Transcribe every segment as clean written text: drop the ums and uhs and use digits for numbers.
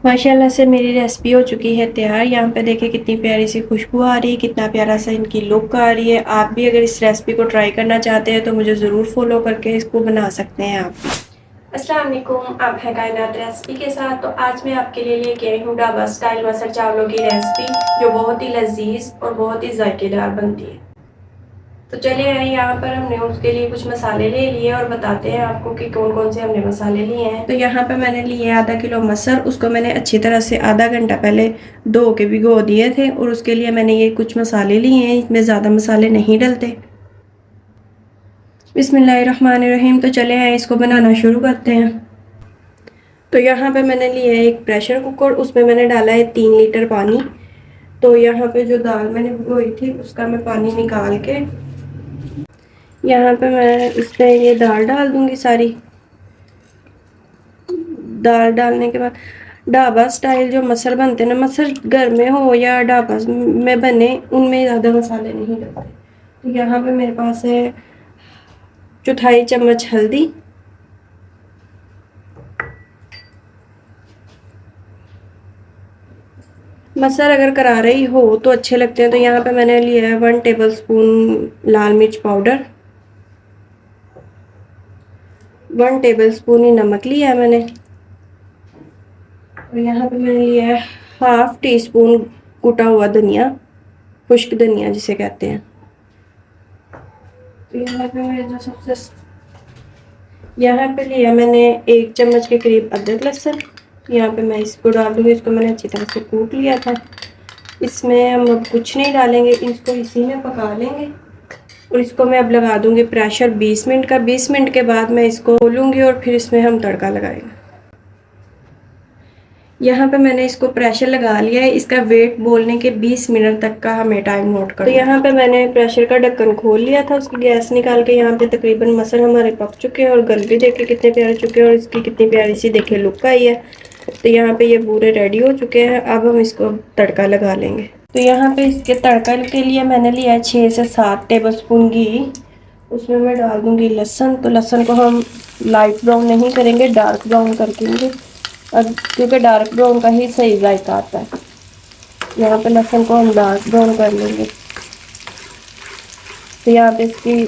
माशाल्लाह से मेरी रेसिपी हो चुकी है तैयार। यहाँ पे देखिए कितनी प्यारी सी खुशबू आ रही है, कितना प्यारा सा इनकी लुक आ रही है। आप भी अगर इस रेसिपी को ट्राई करना चाहते हैं तो मुझे ज़रूर फॉलो करके इसको बना सकते हैं आप भी। अस्सलाम वालेकुम, आप है कायनात रेसिपी के साथ। तो आज मैं आपके लिए लेके आई हूँ ढाबा स्टाइल मटर चावलों की रेसिपी, जो बहुत ही लजीज और बहुत ही जायकेदार बनती है। तो चलिए यहाँ पर हमने उसके लिए कुछ मसाले ले लिए और बताते हैं आपको कि कौन कौन से हमने मसाले लिए हैं। तो यहाँ पे मैंने लिए आधा किलो मसर, उसको मैंने अच्छी तरह से आधा घंटा पहले धो के भिगो दिए थे और उसके लिए मैंने ये कुछ मसाले लिए हैं। इसमें ज़्यादा मसाले नहीं डलते। बिस्मिल्लाहिर्रहमानिर्रहीम। तो चले हैं इसको बनाना शुरू करते हैं। तो यहाँ पे मैंने लिया है एक प्रेशर कुकर, उसमें मैंने डाला है 3 लीटर पानी। तो यहाँ पे जो दाल मैंने भिगोई थी उसका मैं पानी निकाल के यहाँ पे मैं इसमें ये दाल डाल दूंगी सारी। दाल डालने के बाद ढाबा स्टाइल जो मसर बनते हैं ना, मसर घर में हो या ढाबा में बने, उनमें ज़्यादा मसाले नहीं डलते। तो यहाँ पे मेरे पास है चौथाई चम्मच हल्दी, मसर अगर करारे ही हो तो अच्छे लगते हैं। तो यहाँ पे मैंने लिया है 1 टेबलस्पून लाल मिर्च पाउडर, 1 टेबलस्पून ही नमक लिया है मैंने। और यहाँ पे मैंने लिया है हाफ टी स्पून कुटा हुआ धनिया, खुश्क धनिया जिसे कहते हैं। तो यहाँ पे मेरे जो सबसे यहाँ पे लिया मैंने 1 चम्मच के करीब अदरक लहसुन। यहाँ पे मैं इसको डाल दूँगी। इसको मैंने अच्छी तरह से कूट लिया था। इसमें हम अब कुछ नहीं डालेंगे, इसको इसी में पका लेंगे। और इसको मैं अब लगा दूँगी प्रेशर 20 मिनट का। 20 मिनट के बाद मैं इसको खोलूँगी और फिर इसमें हम तड़का लगाएंगे। यहाँ पे मैंने इसको प्रेशर लगा लिया है। इसका वेट बोलने के 20 मिनट तक का हमें टाइम नोट कर। तो यहाँ पे मैंने प्रेशर का ढक्कन खोल लिया था, उसकी गैस निकाल के यहाँ पे तकरीबन मसर हमारे पक चुके हैं और गल भी देखे कितने प्यारे चुके हैं और इसकी कितनी प्यारी सी देखे लुक आई है। तो यहाँ पे ये पूरे रेडी हो चुके हैं। अब हम इसको तड़का लगा लेंगे। तो यहाँ पे इसके तड़का के लिए मैंने लिया 6 से 7 टेबलस्पून घी। उसमें मैं डाल दूँगी लहसुन। तो लहसुन को हम लाइट ब्राउन नहीं करेंगे, डार्क ब्राउन कर देंगे, अब क्योंकि डार्क ब्राउन का ही सही जायका आता है। यहाँ पे लहसुन को हम डार्क ब्राउन कर लेंगे। तो यहाँ पे इसकी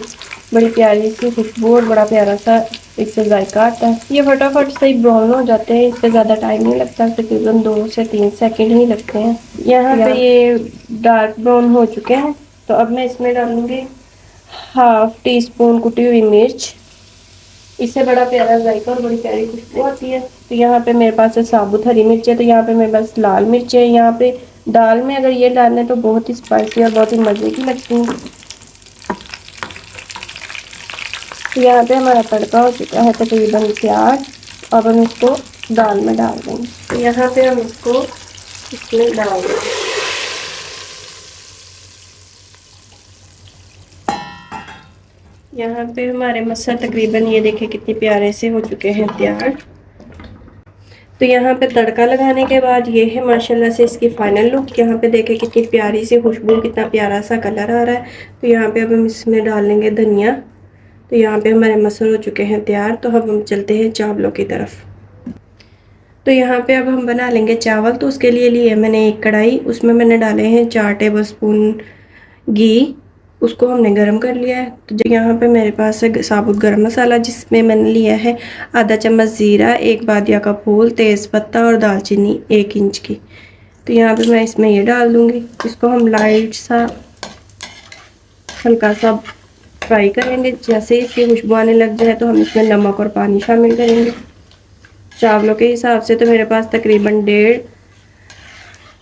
बड़ी प्यारी सी खुशबू और बड़ा प्यारा सा इससे जायका आता है। ये फटाफट से ही ब्राउन हो जाते हैं, इस पर ज़्यादा टाइम नहीं लगता, तकरीबन 2 से 3 सेकंड ही लगते हैं। यहाँ पे ये डार्क ब्राउन हो चुके हैं। तो अब मैं इसमें डालूँगी हाफ टी स्पून कुटी हुई मिर्च। इससे बड़ा प्यारा जायका और बड़ी प्यारी खुशबू आती है। तो यहाँ पे मेरे पास है साबुत हरी मिर्च है। तो यहाँ पे मेरे पास लाल मिर्च है। यहाँ पे दाल में अगर ये डालने तो बहुत ही स्पाइसी और बहुत ही मज़े की लगती है। तो यहाँ पे हमारा तड़का हो चुका है तकरीबन तैयार। अब हम इसको दाल में डाल देंगे। तो यहाँ पे हम इसको इसमें डाल देंगे। यहाँ पे हमारे मसर तकरीबन ये देखें कितने प्यारे से हो चुके हैं तैयार। तो यहाँ पे तड़का लगाने के बाद ये है माशाल्लाह से इसकी फाइनल लुक। यहाँ पे देखें कितनी प्यारी सी खुशबू, कितना प्यारा सा कलर आ रहा है। तो यहाँ पे अब हम इसमें डाल लेंगे धनिया। तो यहाँ पे हमारे मसर हो चुके हैं तैयार। तो अब हम चलते हैं चावलों की तरफ। तो यहाँ पे अब हम बना लेंगे चावल। तो उसके लिए मैंने एक कढ़ाई, उसमें मैंने डाले हैं 4 टेबलस्पून घी। उसको हमने गरम कर लिया है। तो यहाँ पे मेरे पास है साबुत गरम मसाला, जिसमें मैंने लिया है आधा चम्मच ज़ीरा, 1 बादिया का फूल, तेज़पत्ता और दालचीनी 1 इंच की। तो यहाँ पे मैं इसमें ये डाल दूँगी। इसको हम लाइट सा हल्का सा फ्राई करेंगे। जैसे इसकी खुशबू आने लग जाए तो हम इसमें नमक और पानी शामिल करेंगे। चावलों के हिसाब से तो मेरे पास तकरीबन 1.5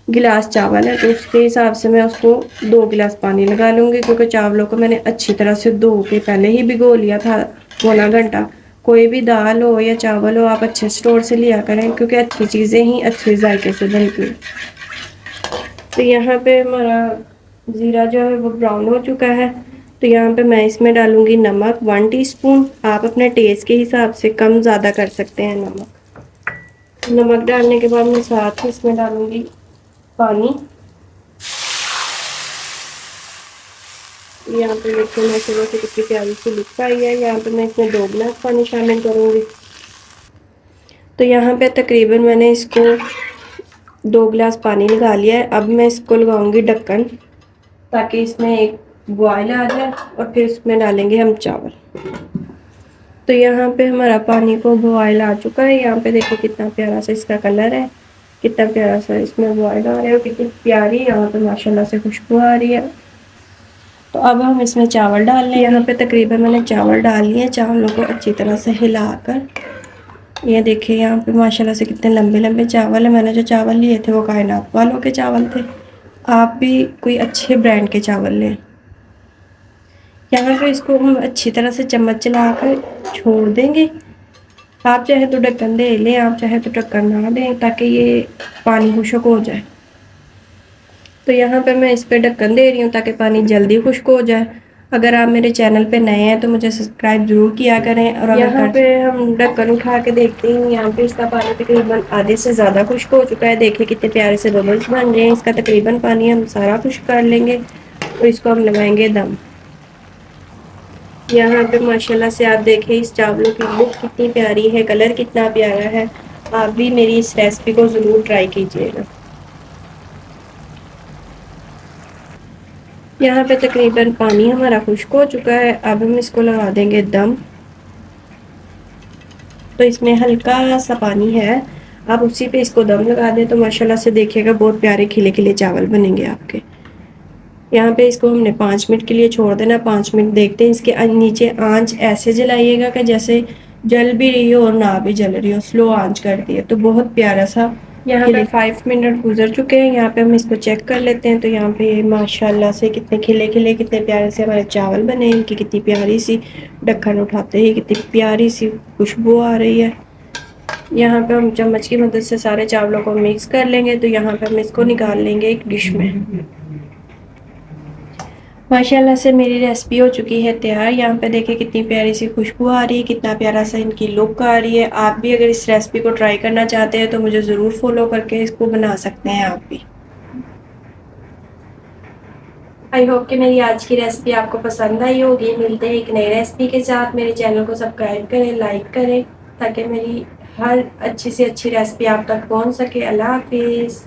गिलास चावल है, तो उसके हिसाब से मैं उसको 2 गिलास पानी लगा लूँगी, क्योंकि चावलों को मैंने अच्छी तरह से धो के पहले ही भिगो लिया था पौना घंटा। कोई भी दाल हो या चावल हो आप अच्छे स्टोर से लिया करें, क्योंकि अच्छी चीज़ें ही अच्छे जायके से बनती हैं। तो यहाँ पे हमारा ज़ीरा जो है वो ब्राउन हो चुका है। तो यहाँ पे मैं इसमें डालूँगी नमक 1 टीस्पून। आप अपने टेस्ट के हिसाब से कम ज़्यादा कर सकते हैं नमक। नमक डालने के बाद मैं साथ ही इसमें डालूँगी पानी। यहाँ पे देखो मैं सुबह से कितनी प्यारी सी लुक आई है। यहाँ पे मैं इसमें 2 गिलास पानी शामिल करूँगी। तो यहाँ पे तकरीबन मैंने इसको 2 गिलास पानी लगा लिया है। अब मैं इसको लगाऊंगी ढक्कन, ताकि इसमें एक बॉयल आ जाए और फिर इसमें डालेंगे हम चावल। तो यहाँ पे हमारा पानी को बॉयल आ चुका है। यहाँ पे देखिए कितना प्यारा सा इसका कलर है, कितना प्यारा सा इसमें बॉयल आ रहा है और कितनी प्यारी यहाँ पे माशाल्लाह से खुशबू आ रही है। तो अब हम इसमें चावल डाल लेंगे। यहाँ पे तकरीबन मैंने चावल डाल लिए। चावलों को अच्छी तरह से हिलाकर, ये देखिए यहाँ पे माशाल्लाह से कितने लंबे लंबे चावल है। मैंने जो चावल लिए थे वो कायनात वालों के चावल थे। आप भी कोई अच्छे ब्रांड के चावल लें। यहाँ पे इसको हम अच्छी तरह से चम्मच चलाकर छोड़ देंगे। आप चाहे तो ढक्कन दे लें, आप चाहे तो ढक्कन ना दें, ताकि ये पानी खुश्क हो जाए। तो यहाँ पे मैं इस पे ढक्कन दे रही हूँ ताकि पानी जल्दी खुश्क हो जाए। अगर आप मेरे चैनल पे नए हैं तो मुझे सब्सक्राइब ज़रूर किया करें। और यहाँ पे हम ढक्कन उठा के देखते हैं, यहाँ पे इसका पानी तकरीबन आधे से ज़्यादा खुश्क हो चुका है। देखिए कितने प्यारे से बबल्स बन रहे हैं। इसका तकरीबन पानी हम सारा खुश्क कर लेंगे और इसको हम लगाएंगे दम। यहाँ पे माशाल्लाह से आप देखें इस चावलों की लुक कितनी प्यारी है, कलर कितना प्यारा है। आप भी मेरी इस रेसिपी को ज़रूर ट्राई कीजिएगा। यहाँ पे तकरीबन पानी हमारा खुश्क हो चुका है। अब हम इसको लगा देंगे दम। तो इसमें हल्का सा पानी है, आप उसी पे इसको दम लगा दें तो माशाल्लाह से देखिएगा बहुत प्यारे खिले खिले चावल बनेंगे आपके। यहाँ पे इसको हमने 5 मिनट के लिए छोड़ देना। 5 मिनट देखते हैं। इसके नीचे आंच ऐसे जलाइएगा कि जैसे जल भी रही हो और ना भी जल रही हो, स्लो आंच कर दिए तो बहुत प्यारा सा। यहाँ पे 5 मिनट गुजर चुके हैं। यहाँ पे हम इसको चेक कर लेते हैं। तो यहाँ पे माशाल्लाह से कितने खिले खिले कितने प्यारे से हमारे चावल बने। इनकी कितनी प्यारी सी, ढक्कन उठाते ही कितनी प्यारी सी खुशबू आ रही है। यहाँ पे हम चम्मच की मदद से सारे चावलों को मिक्स कर लेंगे। तो यहाँ पे हम इसको निकाल लेंगे एक डिश में। माशाल्लाह से मेरी रेसिपी हो चुकी है तैयार। यहाँ पे देखिए कितनी प्यारी सी खुशबू आ रही है, कितना प्यारा सा इनकी लुक आ रही है। आप भी अगर इस रेसिपी को ट्राई करना चाहते हैं तो मुझे ज़रूर फॉलो करके इसको बना सकते हैं आप भी। आई होप कि मेरी आज की रेसिपी आपको पसंद आई होगी। मिलते हैं एक नई रेसिपी के साथ। मेरे चैनल को सब्सक्राइब करें, लाइक करें, ताकि मेरी हर अच्छी से अच्छी रेसिपी आप तक पहुँच सके। अल्लाह हाफिज़।